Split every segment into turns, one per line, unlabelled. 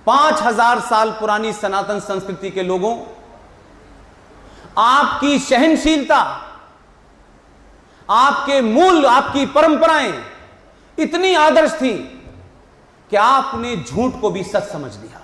5000 साल पुरानी सनातन संस्कृति के लोगों, आपकी सहनशीलता, आपके मूल, आपकी परंपराएं इतनी आदर्श थी कि आपने झूठ को भी सच समझ लिया।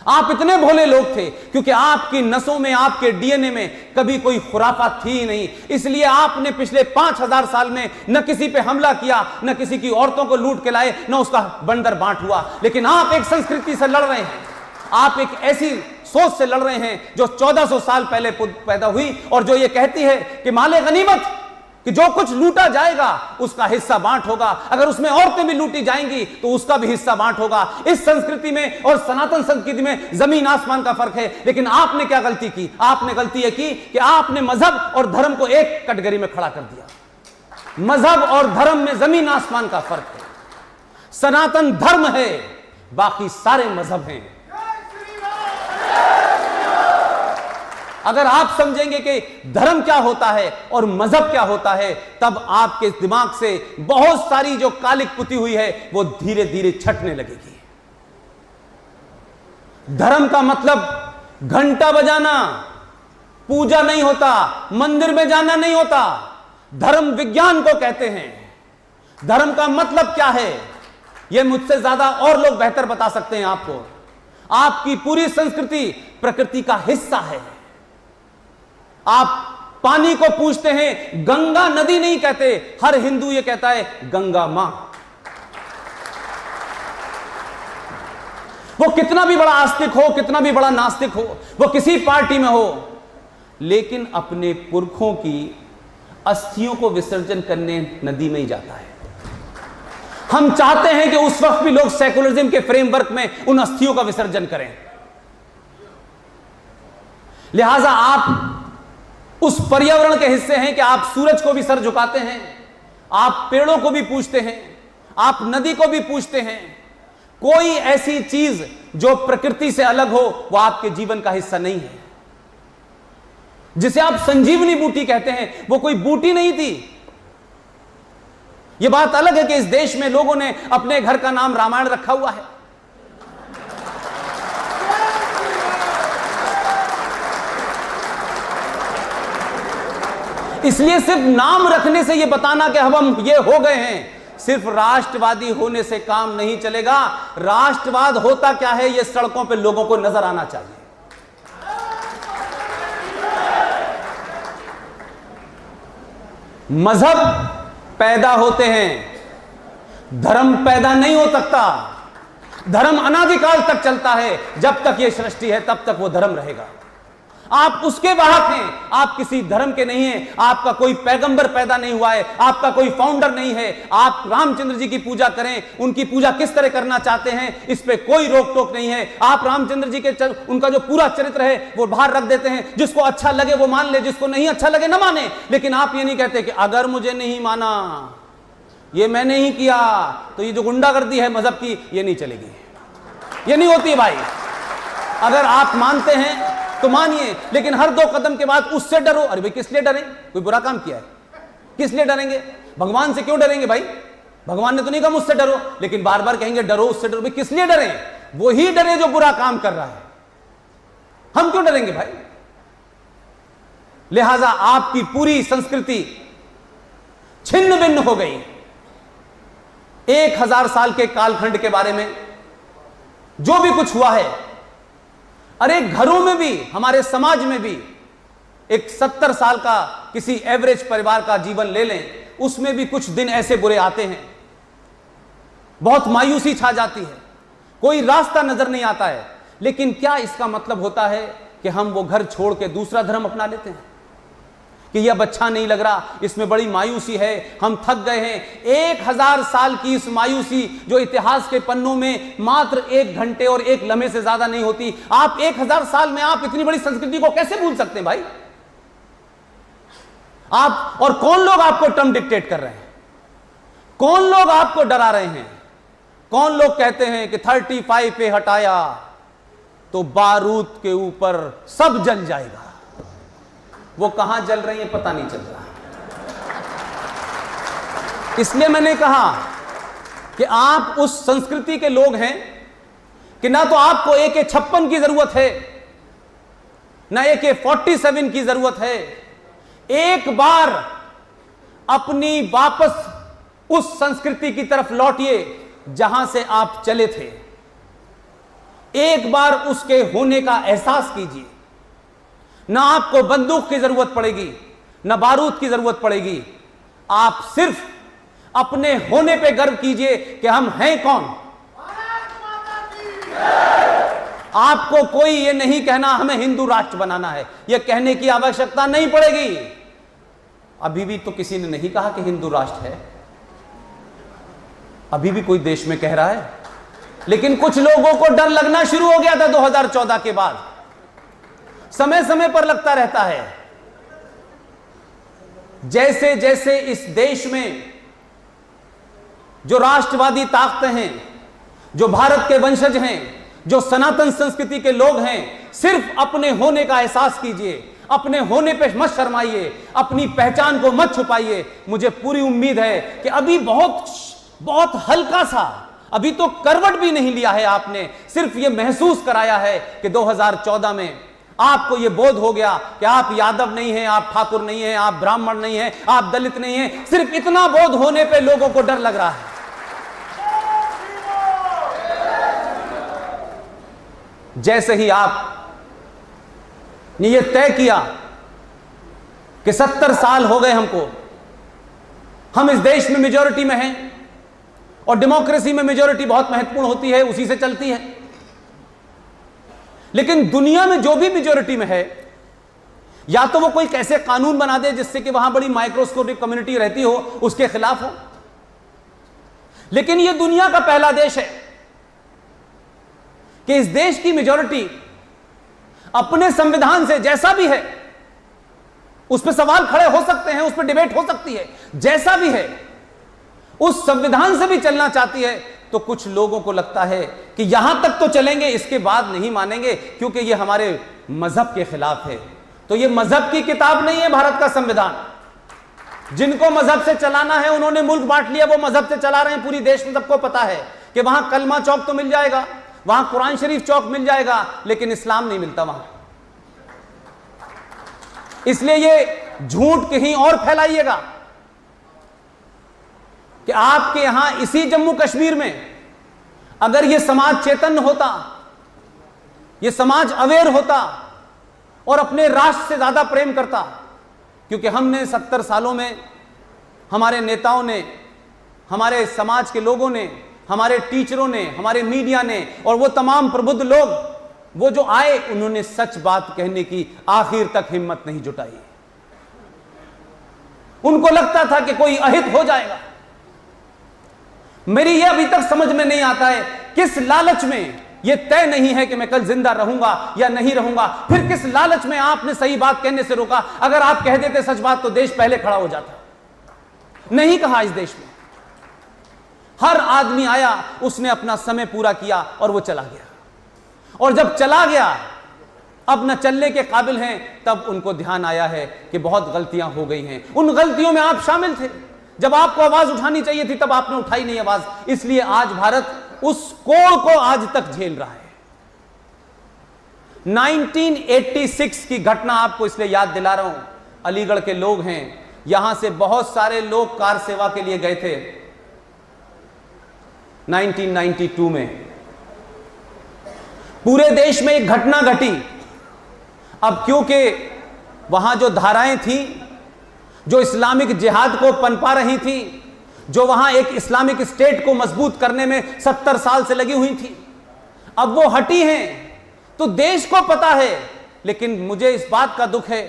आप इतने भोले लोग थे क्योंकि आपकी नसों में, आपके डीएनए में कभी कोई खुराफात थी ही नहीं। इसलिए आपने पिछले 5000 साल में न किसी पे हमला किया, न किसी की औरतों को लूट के लाए, न उसका बंदर बांट हुआ। लेकिन आप एक संस्कृति से लड़ रहे हैं, आप एक ऐसी सोच से लड़ रहे हैं जो 1400 साल पहले पैदा हुई और जो ये कहती है कि माले गनीमत, कि जो कुछ लूटा जाएगा उसका हिस्सा बांट होगा, अगर उसमें औरतें भी लूटी जाएंगी तो उसका भी हिस्सा बांट होगा। इस संस्कृति में और सनातन संस्कृति में जमीन आसमान का फर्क है। लेकिन आपने क्या गलती की? आपने गलती यह की कि आपने मजहब और धर्म को एक कैटेगरी में खड़ा कर दिया। मजहब और धर्म में जमीन आसमान का फर्क है। सनातन धर्म है, बाकी सारे मजहब हैं। अगर आप समझेंगे कि धर्म क्या होता है और मजहब क्या होता है, तब आपके दिमाग से बहुत सारी जो कालिक पुती हुई है वो धीरे धीरे छटने लगेगी। धर्म का मतलब घंटा बजाना, पूजा नहीं होता, मंदिर में जाना नहीं होता। धर्म विज्ञान को कहते हैं। धर्म का मतलब क्या है, यह मुझसे ज्यादा और लोग बेहतर बता सकते हैं आपको। आपकी पूरी संस्कृति प्रकृति का हिस्सा है। आप पानी को पूछते हैं, गंगा नदी नहीं कहते। हर हिंदू ये कहता है गंगा मां। वो कितना भी बड़ा आस्तिक हो, कितना भी बड़ा नास्तिक हो, वो किसी पार्टी में हो, लेकिन अपने पुरखों की अस्थियों को विसर्जन करने नदी में ही जाता है। हम चाहते हैं कि उस वक्त भी लोग सेकुलरिज्म के फ्रेमवर्क में उन अस्थियों का विसर्जन करें। लिहाजा आप उस पर्यावरण के हिस्से हैं कि आप सूरज को भी सर झुकाते हैं, आप पेड़ों को भी पूछते हैं, आप नदी को भी पूछते हैं। कोई ऐसी चीज जो प्रकृति से अलग हो वो आपके जीवन का हिस्सा नहीं है। जिसे आप संजीवनी बूटी कहते हैं, वो कोई बूटी नहीं थी। यह बात अलग है कि इस देश में लोगों ने अपने घर का नाम रामायण रखा हुआ है। इसलिए सिर्फ नाम रखने से यह बताना कि हम ये हो गए हैं, सिर्फ राष्ट्रवादी होने से काम नहीं चलेगा। राष्ट्रवाद होता क्या है, यह सड़कों पे लोगों को नजर आना चाहिए। मजहब पैदा होते हैं, धर्म पैदा नहीं हो सकता। धर्म अनादिकाल तक चलता है। जब तक यह सृष्टि है तब तक वो धर्म रहेगा। आप उसके वाहक हैं, आप किसी धर्म के नहीं हैं। आपका कोई पैगंबर पैदा नहीं हुआ है, आपका कोई फाउंडर नहीं है। आप रामचंद्र जी की पूजा करें, उनकी पूजा किस तरह करना चाहते हैं इस पे कोई रोक टोक नहीं है। आप रामचंद्र जी के उनका जो पूरा चरित्र है वो बाहर रख देते हैं। जिसको अच्छा लगे वो मान ले, जिसको नहीं अच्छा लगे ना माने। लेकिन आप ये नहीं कहते कि अगर मुझे नहीं माना, ये मैंने ही किया, तो ये जो गुंडागर्दी है मजहब की, ये नहीं चलेगी, ये नहीं होती भाई। अगर आप मानते हैं तो मानिए, लेकिन हर 2 कदम के बाद उससे डरो। अरे भाई किस लिए डरें? कोई बुरा काम किया है, किस लिए डरेंगे? भगवान से क्यों डरेंगे भाई? भगवान ने तो नहीं कहा मुझसे डरो, लेकिन बार बार कहेंगे डरो, उससे डरो। भाई किस लिए डरें? वो ही डरे जो बुरा काम कर रहा है। हम क्यों डरेंगे भाई? लिहाजा आपकी पूरी संस्कृति छिन्न भिन्न हो गई। 1000 साल के कालखंड के बारे में जो भी कुछ हुआ है, अरे घरों में भी, हमारे समाज में भी, एक 70 साल का किसी एवरेज परिवार का जीवन ले लें, उसमें भी कुछ दिन ऐसे बुरे आते हैं, बहुत मायूसी छा जाती है, कोई रास्ता नजर नहीं आता है। लेकिन क्या इसका मतलब होता है कि हम वो घर छोड़ के दूसरा धर्म अपना लेते हैं कि यह अब अच्छा नहीं लग रहा, इसमें बड़ी मायूसी है, हम थक गए हैं? 1000 साल की इस मायूसी जो इतिहास के पन्नों में मात्र 1 घंटे और 1 लम्हे से ज्यादा नहीं होती, आप 1000 साल में आप इतनी बड़ी संस्कृति को कैसे भूल सकते हैं भाई? आप और कौन लोग आपको टर्म डिक्टेट कर रहे हैं? कौन लोग आपको डरा रहे हैं? कौन लोग कहते हैं कि 35 पे हटाया तो बारूद के ऊपर सब जल जाएगा? वो कहां जल रही है पता नहीं चल रहा। इसलिए मैंने कहा कि आप उस संस्कृति के लोग हैं कि ना तो आपको AK-56 की जरूरत है, ना AK-47 की जरूरत है। एक बार अपनी वापस उस संस्कृति की तरफ लौटिए जहां से आप चले थे। एक बार उसके होने का एहसास कीजिए। ना आपको बंदूक की जरूरत पड़ेगी, ना बारूद की जरूरत पड़ेगी। आप सिर्फ अपने होने पे गर्व कीजिए कि हम हैं कौन। आपको कोई ये नहीं कहना हमें हिंदू राष्ट्र बनाना है, यह कहने की आवश्यकता नहीं पड़ेगी। अभी भी तो किसी ने नहीं कहा कि हिंदू राष्ट्र है, अभी भी कोई देश में कह रहा है, लेकिन कुछ लोगों को डर लगना शुरू हो गया था 2014 के बाद। समय समय पर लगता रहता है। जैसे जैसे इस देश में जो राष्ट्रवादी ताकतें हैं, जो भारत के वंशज हैं, जो सनातन संस्कृति के लोग हैं, सिर्फ अपने होने का एहसास कीजिए, अपने होने पे मत शर्माइए, अपनी पहचान को मत छुपाइए। मुझे पूरी उम्मीद है कि अभी बहुत हल्का सा, अभी तो करवट भी नहीं लिया है आपने, सिर्फ यह महसूस कराया है कि 2014 में आपको यह बोध हो गया कि आप यादव नहीं हैं, आप ठाकुर नहीं हैं, आप ब्राह्मण नहीं हैं, आप दलित नहीं हैं। सिर्फ इतना बोध होने पे लोगों को डर लग रहा है। जैसे ही आपने यह तय किया कि 70 साल हो गए हमको, हम इस देश में मेजॉरिटी में हैं, और डेमोक्रेसी में मेजॉरिटी बहुत महत्वपूर्ण होती है, उसी से चलती है। लेकिन दुनिया में जो भी मेजॉरिटी में है, या तो वो कोई कैसे कानून बना दे जिससे कि वहां बड़ी माइक्रोस्कोपिक कम्युनिटी रहती हो, उसके खिलाफ हो। लेकिन यह दुनिया का पहला देश है कि इस देश की मेजॉरिटी अपने संविधान से, जैसा भी है, उस पर सवाल खड़े हो सकते हैं, उस पर डिबेट हो सकती है, जैसा भी है, उस संविधान से भी चलना चाहती है। तो कुछ लोगों को लगता है कि यहां तक तो चलेंगे, इसके बाद नहीं मानेंगे क्योंकि यह हमारे मजहब के खिलाफ है। तो यह मजहब की किताब नहीं है भारत का संविधान। जिनको मजहब से चलाना है उन्होंने मुल्क बांट लिया, वो मजहब से चला रहे हैं। पूरी देश में सबको पता है कि वहां कलमा चौक तो मिल जाएगा, वहां कुरान शरीफ चौक मिल जाएगा, लेकिन इस्लाम नहीं मिलता वहां। इसलिए ये झूठ कहीं और फैलाइएगा कि आपके यहां इसी जम्मू कश्मीर में अगर यह समाज चैतन्य होता, यह समाज अवेयर होता और अपने राष्ट्र से ज्यादा प्रेम करता। क्योंकि हमने 70 सालों में, हमारे नेताओं ने, हमारे समाज के लोगों ने, हमारे टीचरों ने, हमारे मीडिया ने और वो तमाम प्रबुद्ध लोग, वो जो आए, उन्होंने सच बात कहने की आखिर तक हिम्मत नहीं जुटाई। उनको लगता था कि कोई अहित हो जाएगा। मेरी यह अभी तक समझ में नहीं आता है किस लालच में, यह तय नहीं है कि मैं कल जिंदा रहूंगा या नहीं रहूंगा, फिर किस लालच में आपने सही बात कहने से रोका। अगर आप कह देते सच बात तो देश पहले खड़ा हो जाता। नहीं कहा। इस देश में हर आदमी आया, उसने अपना समय पूरा किया और वो चला गया। और जब चला गया, अब न चलने के काबिल हैं, तब उनको ध्यान आया है कि बहुत गलतियां हो गई हैं। उन गलतियों में आप शामिल थे। जब आपको आवाज उठानी चाहिए थी तब आपने उठाई नहीं आवाज, इसलिए आज भारत उस कोड़ को आज तक झेल रहा है। 1986 की घटना आपको इसलिए याद दिला रहा हूं। अलीगढ़ के लोग हैं, यहां से बहुत सारे लोग कार सेवा के लिए गए थे 1992 में। पूरे देश में एक घटना घटी। अब क्योंकि वहां जो धाराएं थी जो इस्लामिक जिहाद को पनपा रही थी, जो वहां एक इस्लामिक स्टेट को मजबूत करने में 70 साल से लगी हुई थी, अब वो हटी हैं। तो देश को पता है, लेकिन मुझे इस बात का दुख है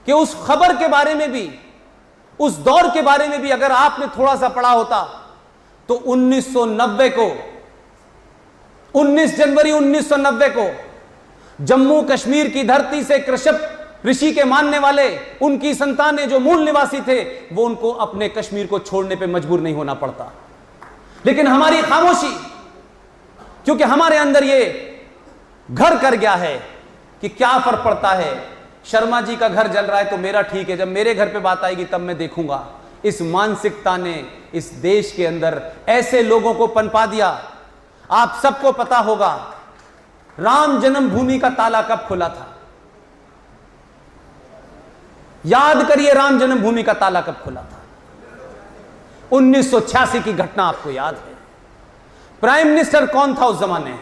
कि उस खबर के बारे में भी, उस दौर के बारे में भी अगर आपने थोड़ा सा पढ़ा होता तो 1990 को, 19 जनवरी 1990 को जम्मू कश्मीर की धरती से कृषक ऋषि के मानने वाले, उनकी संतानें जो मूल निवासी थे, वो उनको अपने कश्मीर को छोड़ने पे मजबूर नहीं होना पड़ता। लेकिन हमारी खामोशी, क्योंकि हमारे अंदर ये घर कर गया है कि क्या फर्क पड़ता है, शर्मा जी का घर जल रहा है तो मेरा ठीक है, जब मेरे घर पे बात आएगी तब मैं देखूंगा। इस मानसिकता ने इस देश के अंदर ऐसे लोगों को पनपा दिया। आप सबको पता होगा राम जन्मभूमि का ताला कब खुला था? याद करिए, राम जन्मभूमि का ताला कब खुला था? 1986 की घटना आपको याद है। प्राइम मिनिस्टर कौन था उस जमाने?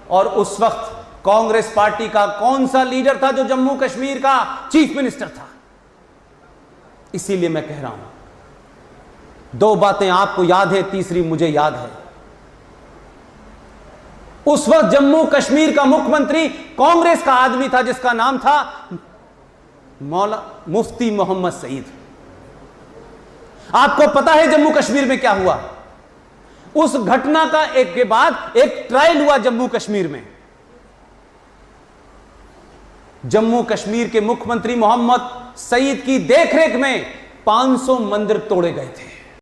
और उस वक्त कांग्रेस पार्टी का कौन सा लीडर था जो जम्मू कश्मीर का चीफ मिनिस्टर था? इसीलिए मैं कह रहा हूं, दो बातें आपको याद है, तीसरी मुझे याद है। उस वक्त जम्मू कश्मीर का मुख्यमंत्री कांग्रेस का आदमी था जिसका नाम था मौला मुफ्ती मोहम्मद सईद। आपको पता है जम्मू कश्मीर में क्या हुआ? उस घटना का एक के बाद एक ट्रायल हुआ जम्मू कश्मीर में। जम्मू कश्मीर के मुख्यमंत्री मोहम्मद सईद की देखरेख में 500 मंदिर तोड़े गए थे।